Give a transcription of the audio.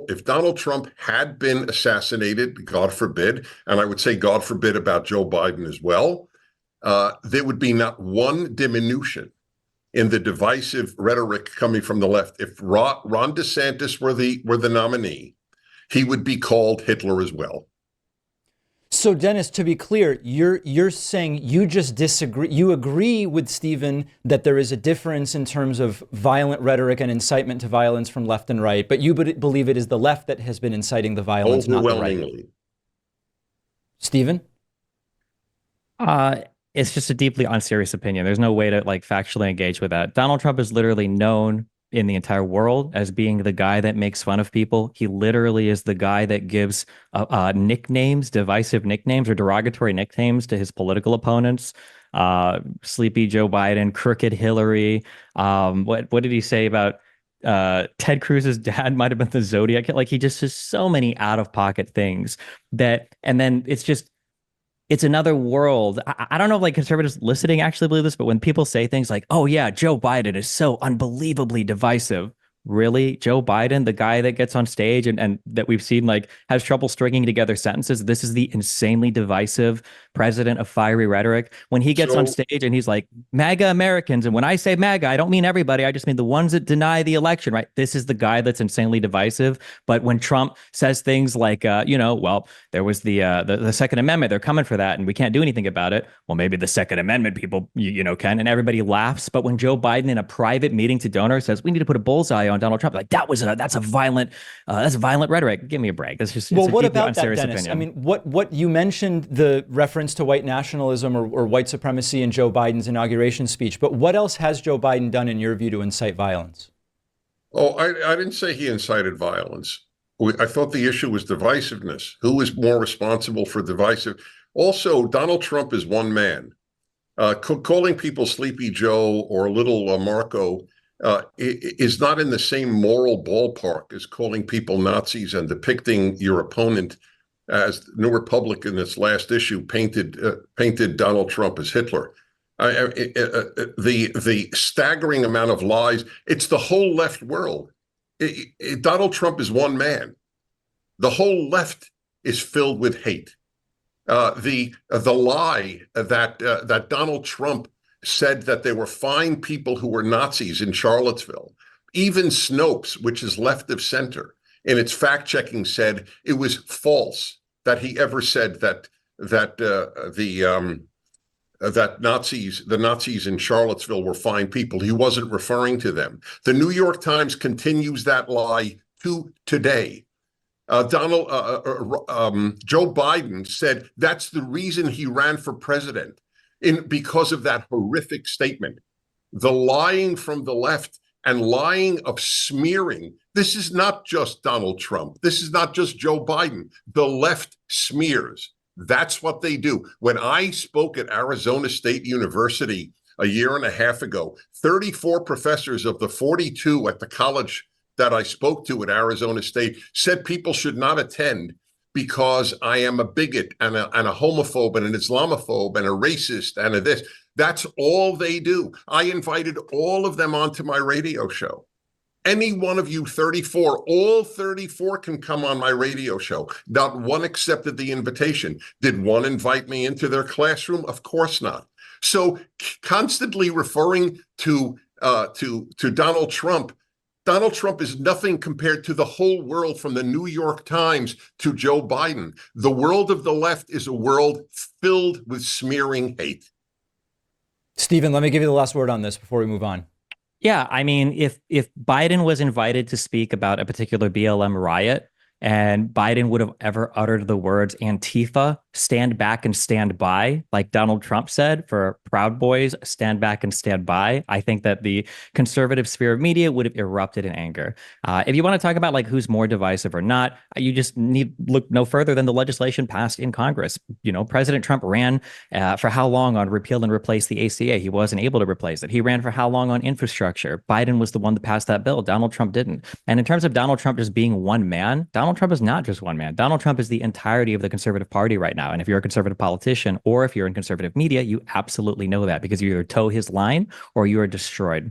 if Donald Trump had been assassinated, God forbid, and I would say God forbid about Joe Biden as well, there would be not one diminution in the divisive rhetoric coming from the left. If Ron DeSantis were the nominee, he would be called Hitler as well. So, Dennis, to be clear, you're saying you just disagree. You agree with Stephen that there is a difference in terms of violent rhetoric and incitement to violence from left and right, but you believe it is the left that has been inciting the violence, not the right. Stephen? It's just a deeply unserious opinion. There's no way to factually engage with that. Donald Trump is literally known in the entire world as being the guy that makes fun of people. He literally is the guy that gives nicknames, divisive nicknames or derogatory nicknames to his political opponents. Sleepy Joe Biden, Crooked Hillary. What did he say about Ted Cruz's dad might have been the Zodiac? He just says so many out of pocket things and then it's another world. I don't know if conservatives listening actually believe this, but when people say things like, oh yeah, Joe Biden is so unbelievably divisive. Really? Joe Biden, the guy that gets on stage and that we've seen has trouble stringing together sentences. This is the insanely divisive president of fiery rhetoric. When he gets on stage and he's like, MAGA Americans. And when I say MAGA, I don't mean everybody. I just mean the ones that deny the election, right? This is the guy that's insanely divisive. But when Trump says things like, well, there was the Second Amendment, they're coming for that and we can't do anything about it. Well, maybe the Second Amendment people, can, and everybody laughs. But when Joe Biden in a private meeting to donors says, we need to put a bullseye on Donald Trump, that's violent rhetoric. Give me a break. That's just what about that, Dennis? Opinion. I mean, what you mentioned the reference to white nationalism or white supremacy in Joe Biden's inauguration speech, but what else has Joe Biden done in your view to incite violence? Oh, I didn't say he incited violence. I thought the issue was divisiveness. Who is more responsible for divisive? Also, Donald Trump is one man. Calling people Sleepy Joe or Little Marco is not in the same moral ballpark as calling people Nazis and depicting your opponent as New Republic in its last issue painted Donald Trump as Hitler. The staggering amount of lies. It's the whole left world. Donald Trump is one man. The whole left is filled with hate. The lie that Donald Trump said that there were fine people who were Nazis in Charlottesville. Even Snopes, which is left of center, in its fact-checking said it was false that he ever said that the Nazis in Charlottesville were fine people. He wasn't referring to them. The New York Times continues that lie to today. Joe Biden said that's the reason he ran for president. Because of that horrific statement. The lying from the left and lying of smearing. This is not just Donald Trump. This is not just Joe Biden. The left smears. That's what they do. When I spoke at Arizona State University a year and a half ago, 34 professors of the 42 at the college that I spoke to at Arizona State said people should not attend because I am a bigot and a homophobe and an Islamophobe and a racist and a this. That's all they do. I invited all of them onto my radio show. Any one of you 34, all 34 can come on my radio show. Not one accepted the invitation. Did one invite me into their classroom? Of course not. So constantly referring to Donald Trump. Donald Trump is nothing compared to the whole world, from the New York Times to Joe Biden. The world of the left is a world filled with smearing hate. Stephen, let me give you the last word on this before we move on. Yeah, I mean, if Biden was invited to speak about a particular BLM riot and Biden would have ever uttered the words Antifa, stand back and stand by, like Donald Trump said for Proud Boys, stand back and stand by, I think that the conservative sphere of media would have erupted in anger. If you want to talk about who's more divisive or not, you just need look no further than the legislation passed in Congress. President Trump ran for how long on repeal and replace the ACA? He wasn't able to replace it. He ran for how long on infrastructure? Biden was the one that passed that bill. Donald Trump didn't. And in terms of Donald Trump just being one man, Donald Trump is not just one man. Donald Trump is the entirety of the conservative party right now. And if you're a conservative politician or if you're in conservative media, you absolutely know that, because you either toe his line or you are destroyed.